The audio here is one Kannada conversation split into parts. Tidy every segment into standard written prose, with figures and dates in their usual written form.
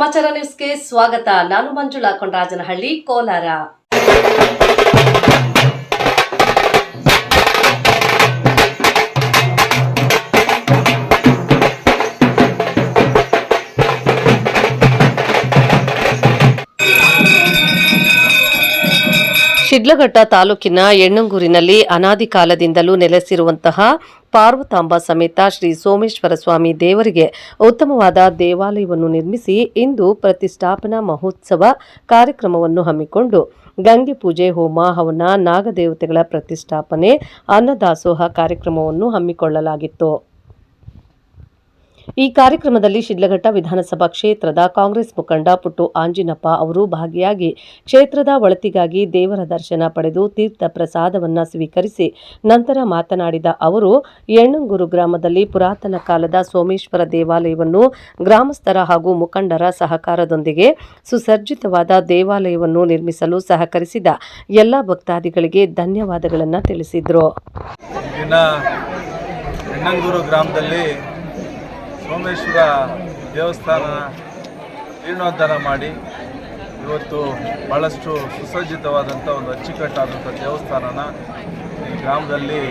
ಸಮಾಚಾರ ನ್ಯೂಸ್ಗೆ ಸ್ವಾಗತ. ನಾನು ಮಂಜುಳಾ ಕೊಂಡರಾಜನಹಳ್ಳಿ, ಕೋಲಾರ. ಶಿಡ್ಲಘಟ್ಟ ತಾಲೂಕಿನ ಯಣ್ಣಂಗೂರಿನಲ್ಲಿ ಅನಾದಿ ಕಾಲದಿಂದಲೂ ನೆಲೆಸಿರುವಂತಹ ಪಾರ್ವತಾಂಬ ಸಮೇತ ಶ್ರೀ ಸೋಮೇಶ್ವರ ಸ್ವಾಮಿ ದೇವರಿಗೆ ಉತ್ತಮವಾದ ದೇವಾಲಯವನ್ನು ನಿರ್ಮಿಸಿ ಇಂದು ಪ್ರತಿಷ್ಠಾಪನಾ ಮಹೋತ್ಸವ ಕಾರ್ಯಕ್ರಮವನ್ನು ಹಮ್ಮಿಕೊಂಡು ಗಂಗೆ ಪೂಜೆ, ಹೋಮ, ಹವನ, ನಾಗದೇವತೆಗಳ ಪ್ರತಿಷ್ಠಾಪನೆ, ಅನ್ನದಾಸೋಹ ಕಾರ್ಯಕ್ರಮವನ್ನು ಹಮ್ಮಿಕೊಳ್ಳಲಾಗಿತ್ತು. ಈ ಕಾರ್ಯಕ್ರಮದಲ್ಲಿ ಶಿಡ್ಲಘಟ್ಟ ವಿಧಾನಸಭಾ ಕ್ಷೇತ್ರದ ಕಾಂಗ್ರೆಸ್ ಮುಖಂಡ ಪುಟ್ಟು ಆಂಜಿನಪ್ಪ ಅವರು ಭಾಗಿಯಾಗಿ ಕ್ಷೇತ್ರದ ಒಳಿತಿಗಾಗಿ ದೇವರ ದರ್ಶನ ಪಡೆದು ತೀರ್ಥ ಪ್ರಸಾದವನ್ನು ಸ್ವೀಕರಿಸಿ ನಂತರ ಮಾತನಾಡಿದ ಅವರು, ಯಣ್ಣಂಗೂರು ಗ್ರಾಮದಲ್ಲಿ ಪುರಾತನ ಕಾಲದ ಸೋಮೇಶ್ವರ ದೇವಾಲಯವನ್ನು ಗ್ರಾಮಸ್ಥರ ಹಾಗೂ ಮುಖಂಡರ ಸಹಕಾರದೊಂದಿಗೆ ಸುಸಜ್ಜಿತವಾದ ದೇವಾಲಯವನ್ನು ನಿರ್ಮಿಸಲು ಸಹಕರಿಸಿದ ಎಲ್ಲ ಭಕ್ತಾದಿಗಳಿಗೆ ಧನ್ಯವಾದಗಳನ್ನು ತಿಳಿಸಿದರು. ಸೋಮೇಶ್ವರ ದೇವಸ್ಥಾನ ಜೀರ್ಣೋದ್ಧಾರ ಮಾಡಿ ಇವತ್ತು ಭಾಳಷ್ಟು ಸುಸಜ್ಜಿತವಾದಂಥ ಒಂದು ಅಚ್ಚುಕಟ್ಟಾದಂಥ ದೇವಸ್ಥಾನನ ಈ ಗ್ರಾಮದಲ್ಲಿ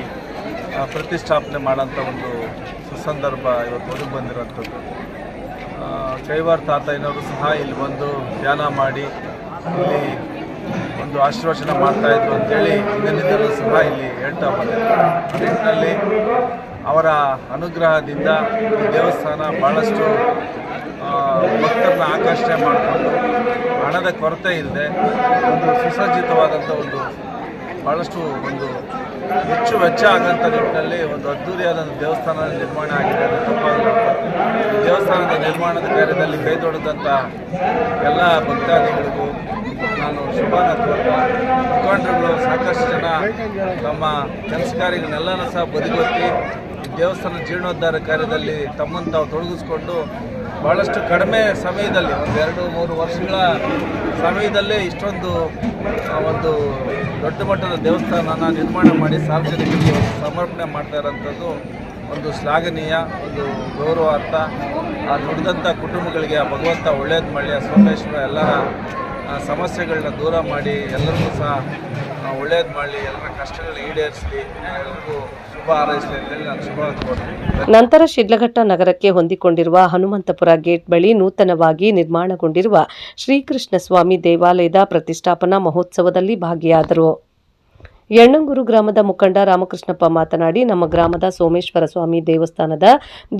ಪ್ರತಿಷ್ಠಾಪನೆ ಮಾಡೋಂಥ ಒಂದು ಸುಸಂದರ್ಭ ಇವತ್ತು ಒದಗಿ ಬಂದಿರೋಂಥದ್ದು. ಕೈವಾರ ತಾತಯ್ಯನವರು ಸಹ ಇಲ್ಲಿ ಬಂದು ಧ್ಯಾನ ಮಾಡಿ ಇಲ್ಲಿ ಒಂದು ಆಶೀರ್ವಚನ ಮಾಡ್ತಾಯಿದ್ರು ಅಂತೇಳಿ ಇದನ್ನಿಂದಲೂ ಸಹ ಇಲ್ಲಿ ಹೇಳ್ತಾ ಬಂದಿದ್ದಾರೆ. ಆ ನಿಟ್ಟಿನಲ್ಲಿ ಅವರ ಅನುಗ್ರಹದಿಂದ ಈ ದೇವಸ್ಥಾನ ಭಾಳಷ್ಟು ಭಕ್ತರನ್ನ ಆಕರ್ಷಣೆ ಮಾಡಿಕೊಂಡು ಹಣದ ಕೊರತೆ ಇಲ್ಲದೆ ಒಂದು ಸುಸಜ್ಜಿತವಾದಂಥ ಒಂದು ಭಾಳಷ್ಟು ಒಂದು ಹೆಚ್ಚು ವೆಚ್ಚ ಆಗೋಂಥ ನಿಟ್ಟಿನಲ್ಲಿ ಒಂದು ಅದ್ಧೂರಿಯಾದಂಥ ದೇವಸ್ಥಾನದ ನಿರ್ಮಾಣ ಆಗಿದೆ. ಈ ದೇವಸ್ಥಾನದ ನಿರ್ಮಾಣದ ಕಾರ್ಯದಲ್ಲಿ ಕೈದೊಡೆದಂಥ ಎಲ್ಲ ಭಕ್ತಾದಿಗಳಿಗೂ ನಾನು ಶುಭಾನ ಕೋರ್ತಾ, ಮುಖಂಡರುಗಳು ಸಾಕಷ್ಟು ಜನ ತಮ್ಮ ಕೆಲಸ ಕಾರ್ಯಗಳನ್ನೆಲ್ಲನೂ ಸಹ ಬದಿಗೊತ್ತಿ ದೇವಸ್ಥಾನ ಜೀರ್ಣೋದ್ಧಾರ ಕಾರ್ಯದಲ್ಲಿ ತಮ್ಮನ್ನು ತಾವು ತೊಡಗಿಸ್ಕೊಂಡು ಭಾಳಷ್ಟು ಕಡಿಮೆ ಸಮಯದಲ್ಲಿ 2-3 ವರ್ಷಗಳ ಸಮಯದಲ್ಲೇ ಇಷ್ಟೊಂದು ಒಂದು ದೊಡ್ಡ ಮಟ್ಟದ ದೇವಸ್ಥಾನನ ನಿರ್ಮಾಣ ಮಾಡಿ ಸಾರ್ವಜನಿಕರಿಗೆ ಸಮರ್ಪಣೆ ಮಾಡ್ತಾ ಇರೋಂಥದ್ದು ಒಂದು ಶ್ಲಾಘನೀಯ, ಒಂದು ಗೌರವಾರ್ಥ. ಆ ದುಡಿದಂಥ ಕುಟುಂಬಗಳಿಗೆ ಆ ಭಗವಂತ ಒಳ್ಳೇದು ಮಾಡಲಿ, ಆ ಸೋಮೇಶ್ವರ ಎಲ್ಲರ ಸಮಸ್ಯೆಗಳನ್ನ ದೂರ ಮಾಡಿ ಎಲ್ಲರಿಗೂ ಸಹ ಒಳ್ಳೇದು ಮಾಡಲಿ, ಎಲ್ಲರ ಕಷ್ಟಗಳನ್ನ ಈಡೇರಿಸಲಿ, ಎಲ್ಲರಿಗೂ ಶುಭ ಹಾರೈಸಲಿ ಅಂತೇಳಿ ನಾನು ಶುಭ ಕೋರ್ತೀನಿ. ನಂತರ ಶಿಡ್ಲಘಟ್ಟ ನಗರಕ್ಕೆ ಹೊಂದಿಕೊಂಡಿರುವ ಹನುಮಂತಪುರ ಗೇಟ್ ಬಳಿ ನೂತನವಾಗಿ ನಿರ್ಮಾಣಗೊಂಡಿರುವ ಶ್ರೀಕೃಷ್ಣ ಸ್ವಾಮಿ ದೇವಾಲಯದ ಪ್ರತಿಷ್ಠಾಪನಾ ಮಹೋತ್ಸವದಲ್ಲಿ ಭಾಗಿಯಾದರು. ಯಣ್ಣಂಗೂರು ಗ್ರಾಮದ ಮುಖಂಡ ರಾಮಕೃಷ್ಣಪ್ಪ ಮಾತನಾಡಿ, ನಮ್ಮ ಗ್ರಾಮದ ಸೋಮೇಶ್ವರ ಸ್ವಾಮಿ ದೇವಸ್ಥಾನದ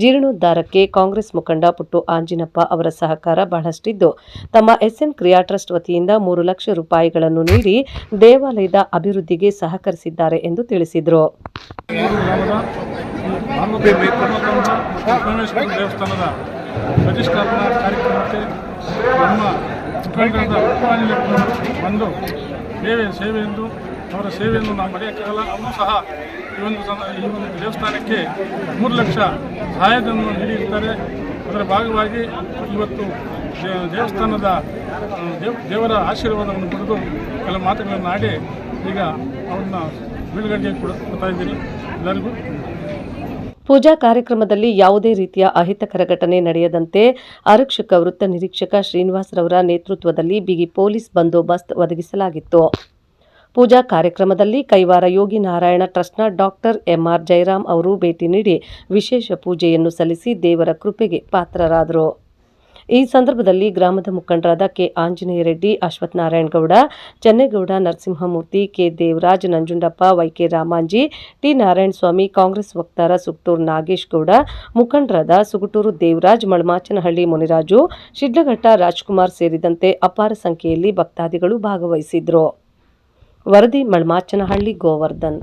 ಜೀರ್ಣೋದ್ಧಾರಕ್ಕೆ ಕಾಂಗ್ರೆಸ್ ಮುಖಂಡ ಪುಟ್ಟು ಆಂಜಿನಪ್ಪ ಅವರ ಸಹಕಾರ ಬಹಳಷ್ಟಿದ್ದು, ತಮ್ಮ ಎಸ್ಎನ್ ಕ್ರಿಯಾ ಟ್ರಸ್ಟ್ ವತಿಯಿಂದ 3 ಲಕ್ಷ ರೂಪಾಯಿಗಳನ್ನು ನೀಡಿ ದೇವಾಲಯದ ಅಭಿವೃದ್ಧಿಗೆ ಸಹಕರಿಸಿದ್ದಾರೆ ಎಂದು ತಿಳಿಸಿದರು. ದೇವಸ್ಥಾನದ ಪ್ರತಿಷ್ಠಾಪನಾ ಕಾರ್ಯಕ್ರಮಕ್ಕೆ ನಮ್ಮ ಒಂದು ಸೇವೆಯೆಂದು ಅವರ ಸೇವೆಯನ್ನು ನಾವು ಮರೆಯೋಕ್ಕಾಗಲ್ಲ. ಅವರು ಸಹ ಈ ಒಂದು ದೇವಸ್ಥಾನಕ್ಕೆ 3 ಲಕ್ಷ ಸಹಾಯಧನವನ್ನು ನೀಡಿರ್ತಾರೆ. ಅದರ ಭಾಗವಾಗಿ ಇವತ್ತು ದೇವಸ್ಥಾನದ ದೇವರ ಆಶೀರ್ವಾದವನ್ನು ಪಡೆದು ಕೆಲ ಮಾತುಗಳನ್ನು ಆಡಿ ಈಗ ಅವ್ರನ್ನ ಬೀಳ್ಗಡೆಗೆ ಕೊಡ್ತಾ ಇದ್ದೀನಿ ಎಲ್ಲರಿಗೂ. ಪೂಜಾ ಕಾರ್ಯಕ್ರಮದಲ್ಲಿ ಯಾವುದೇ ರೀತಿಯ ಅಹಿತಕರ ಘಟನೆ ನಡೆಯದಂತೆ ಆರಕ್ಷಕ ವೃತ್ತ ನಿರೀಕ್ಷಕ ಶ್ರೀನಿವಾಸರವರ ನೇತೃತ್ವದಲ್ಲಿ ಬಿಗಿ ಪೊಲೀಸ್ ಬಂದೋಬಸ್ತ್ ಒದಗಿಸಲಾಗಿತ್ತು. ಪೂಜಾ ಕಾರ್ಯಕ್ರಮದಲ್ಲಿ ಕೈವಾರ ಯೋಗಿ ನಾರಾಯಣ ಟ್ರಸ್ಟ್ನ ಡಾಕ್ಟರ್ ಎಂಆರ್ ಜಯರಾಮ್ ಅವರು ಭೇಟಿ ನೀಡಿ ವಿಶೇಷ ಪೂಜೆಯನ್ನು ಸಲ್ಲಿಸಿ ದೇವರ ಕೃಪೆಗೆ ಪಾತ್ರರಾದರು. ಈ ಸಂದರ್ಭದಲ್ಲಿ ಗ್ರಾಮದ ಮುಖಂಡರಾದ K Anjaneya Reddy, Ashwath Narayanagowda, Chennegowda, Narasimhamurthy, K Devaraj, Nanjundappa, Y K Ramanji, T Narayanaswamy, Congress ವಕ್ತಾರ ಸುಗಟೂರು ನಾಗೇಶ್ ಗೌಡ, ಮುಖಂಡರಾದ ಸುಗಟೂರು ದೇವರಾಜ್, ಮಳಮಾಚನಹಳ್ಳಿ ಮುನಿರಾಜು, ಶಿಡ್ಲಘಟ್ಟ ರಾಜ್ಕುಮಾರ್ ಸೇರಿದಂತೆ ಅಪಾರ ಸಂಖ್ಯೆಯಲ್ಲಿ ಭಕ್ತಾದಿಗಳು ಭಾಗವಹಿಸಿದ್ರು. ವರದಿ ಮಳಮಾಚನಹಳ್ಳಿ ಗೋವರ್ಧನ್.